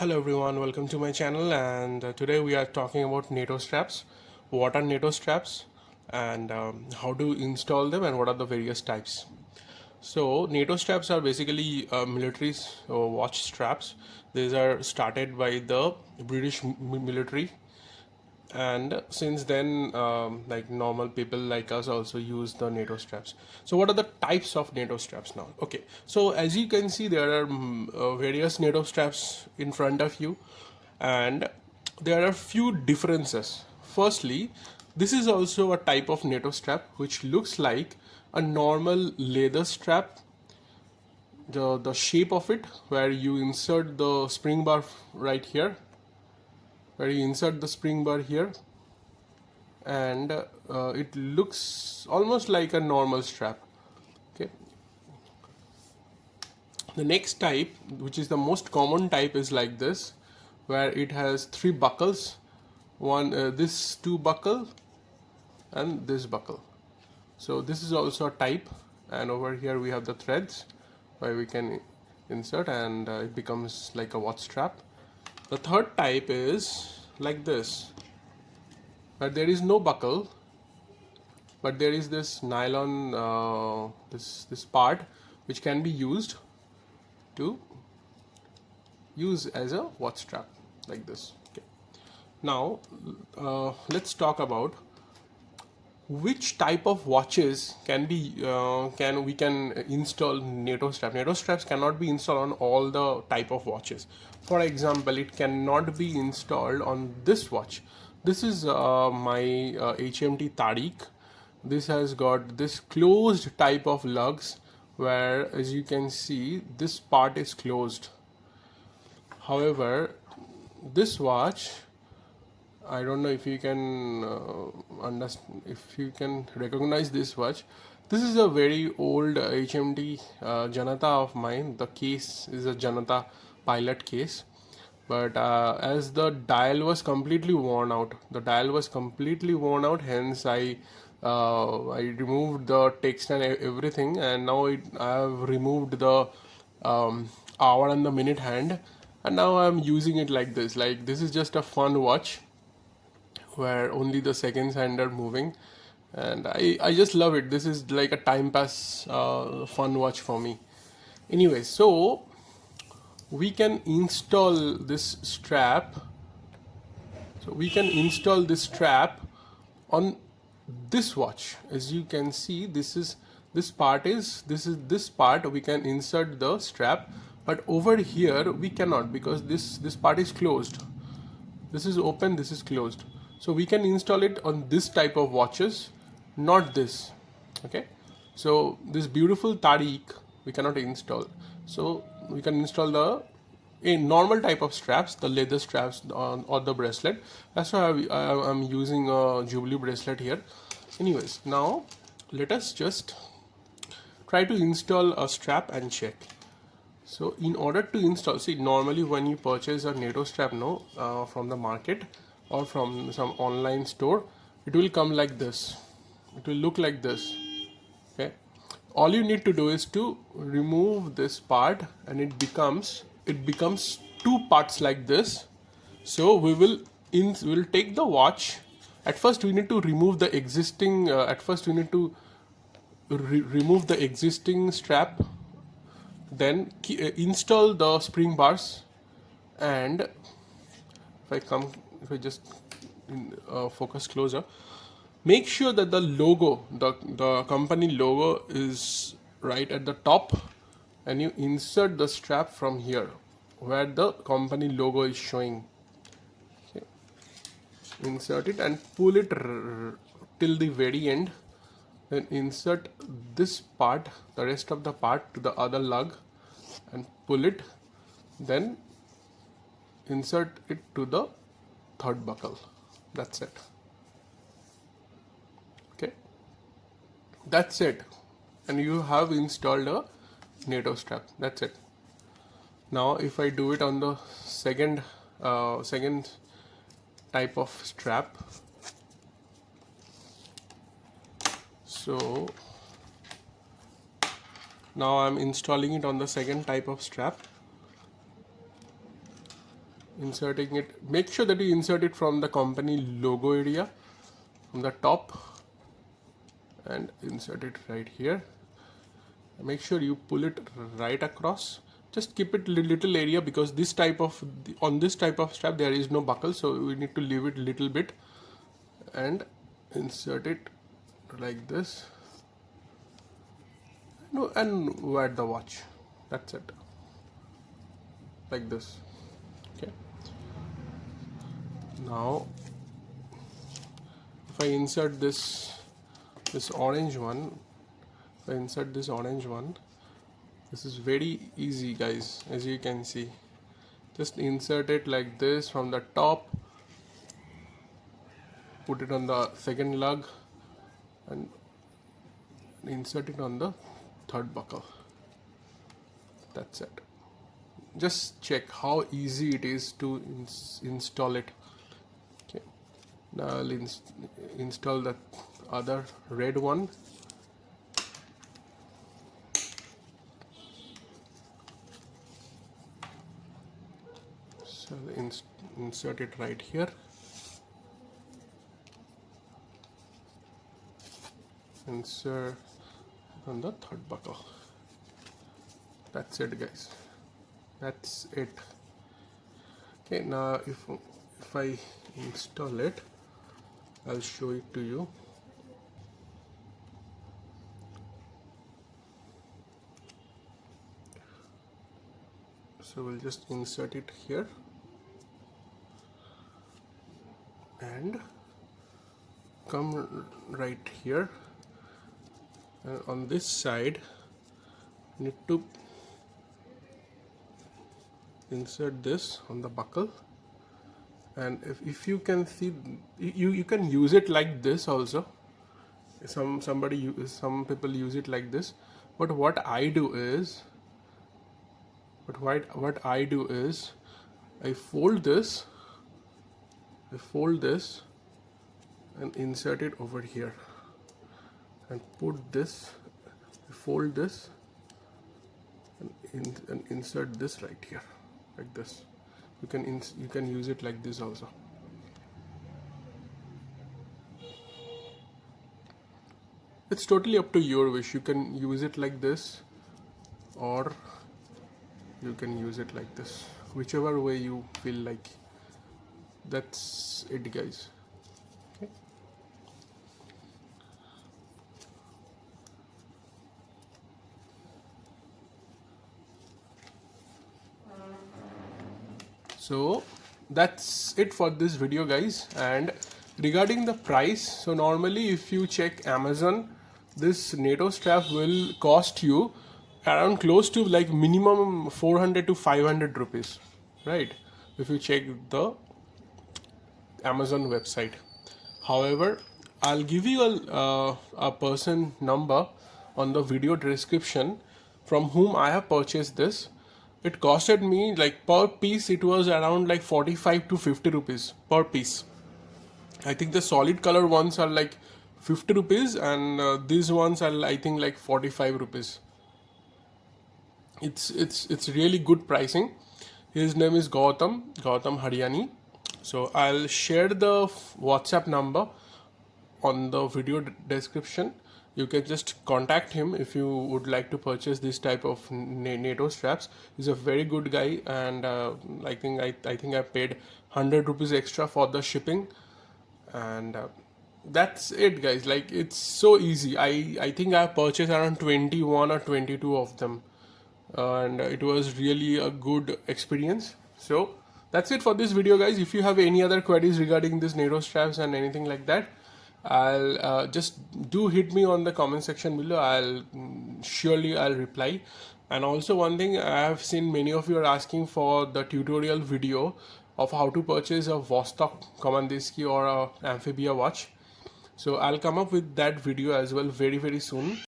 Hello everyone, welcome to my channel, and today we are talking about NATO straps. What are NATO straps and how to install them and what are the various types. So NATO straps are basically military watch straps. These are started by the British military, and since then like normal people like us also use the NATO straps. So what are the types of NATO straps now? Okay, so as you can see, there are various NATO straps in front of you, and there are few differences. Firstly, this is also a type of NATO strap which looks like a normal leather strap. The shape of it, where you insert the spring bar right here, where you insert the spring bar here, and it looks almost like a normal strap. Okay, the next type, which is the most common type, is like this, where it has three buckles, one this two buckle and this buckle. So this is also a type, and over here we have the threads where we can insert, and it becomes like a watch strap. The third type is like this, where there is no buckle, but there is this nylon this part which can be used to use as a watch strap, like this. Okay, now let's talk about which type of watches can be can we can install NATO strap. NATO straps cannot be installed on all the type of watches. For example, it cannot be installed on this watch. This is my HMT Tariq. This has got this closed type of lugs, where as you can see this part is closed. However, this watch, I don't know if you can understand, if you can recognize this watch. This is a very old HMT Janata of mine. The case is a Janata pilot case, but as the dial was completely worn out, hence I removed the text and everything, and now I have removed the hour and the minute hand, and now I'm using it like this. Like, this is just a fun watch where only the seconds hand are moving, and I just love it. This is like a time pass fun watch for me. Anyway, so we can install this strap. So we can install this strap on this watch. As you can see, this part we can insert the strap, but over here we cannot, because this part is closed. This is open, this is closed. So we can install it on this type of watches, not this. Okay, so this beautiful Tariq we cannot install. So we can install the a normal type of straps, the leather straps or the bracelet. That's why I'm using a Jubilee bracelet here. Anyways, now let us just try to install a strap and check. So in order to install, see, normally when you purchase a NATO strap from the market or from some online store, it will come like this. It will look like this. Okay, all you need to do is to remove this part, and it becomes two parts like this. So we'll take the watch. At first we need to remove the existing remove the existing strap, then install the spring bars, and if I just focus closer, make sure that the logo, the company logo, is right at the top, and you insert the strap from here where the company logo is showing. Okay. Insert it and pull it till the very end, then insert this part, the rest of the part, to the other lug and pull it, then insert it to the third buckle. That's it. Okay, that's it, and you have installed a NATO strap. That's it. Now if I do it on the second type of strap, so now I'm installing it on the second type of strap. inserting it. Make sure that you insert it from the company logo area, from the top, and insert it right here. Make sure you pull it right across. Just keep it little area, because this type of on this type of strap there is no buckle, so we need to leave it little bit, and insert it like this. No, and wear the watch. That's it, like this. Okay. Now if I insert this orange one, if I insert this orange one, this is very easy, guys. As you can see, just insert it like this from the top, put it on the second lug, and insert it on the third buckle. That's it. Just check how easy it is to install it. Okay. Now I'll install the other red one. So insert it right here. Insert on the third buckle. That's it, guys. That's it. Okay, now if I install it, I'll show it to you. So we'll just insert it here and come right here, and on this side need to insert this on the buckle. And if you can see, you can use it like this also. Some people use it like this, but what I do is I fold this and insert it over here, and put this, fold this, and insert this right here, like this. You can use it like this also. It's totally up to your wish. You can use it like this, or you can use it like this, whichever way you feel like. That's it, guys. Okay. So that's it for this video, guys. And regarding the price, so normally if you check Amazon, this Nato strap will cost you around close to like minimum 400 to 500 rupees, right? If you check the Amazon website. However, I'll give you a person number on the video description from whom I have purchased this. It costed me, like, per piece it was around like 45 to 50 rupees per piece. I think the solid color ones are like 50 rupees, and these ones are, I think, like 45 rupees. It's really good pricing. His name is Gautam Haryani. So I'll share the WhatsApp number on the video description. You can just contact him if you would like to purchase this type of NATO straps. He's a very good guy, and I think I paid 100 rupees extra for the shipping, and that's it, guys. Like, it's so easy. I think I purchased around 21 or 22 of them, and it was really a good experience. So that's it for this video, guys. If you have any other queries regarding this NATO straps and anything like that, I'll just do hit me on the comment section below. Surely I'll reply. And also, one thing, I have seen many of you are asking for the tutorial video of how to purchase a Vostok Komandiski or a Amphibia watch. So I'll come up with that video as well very soon.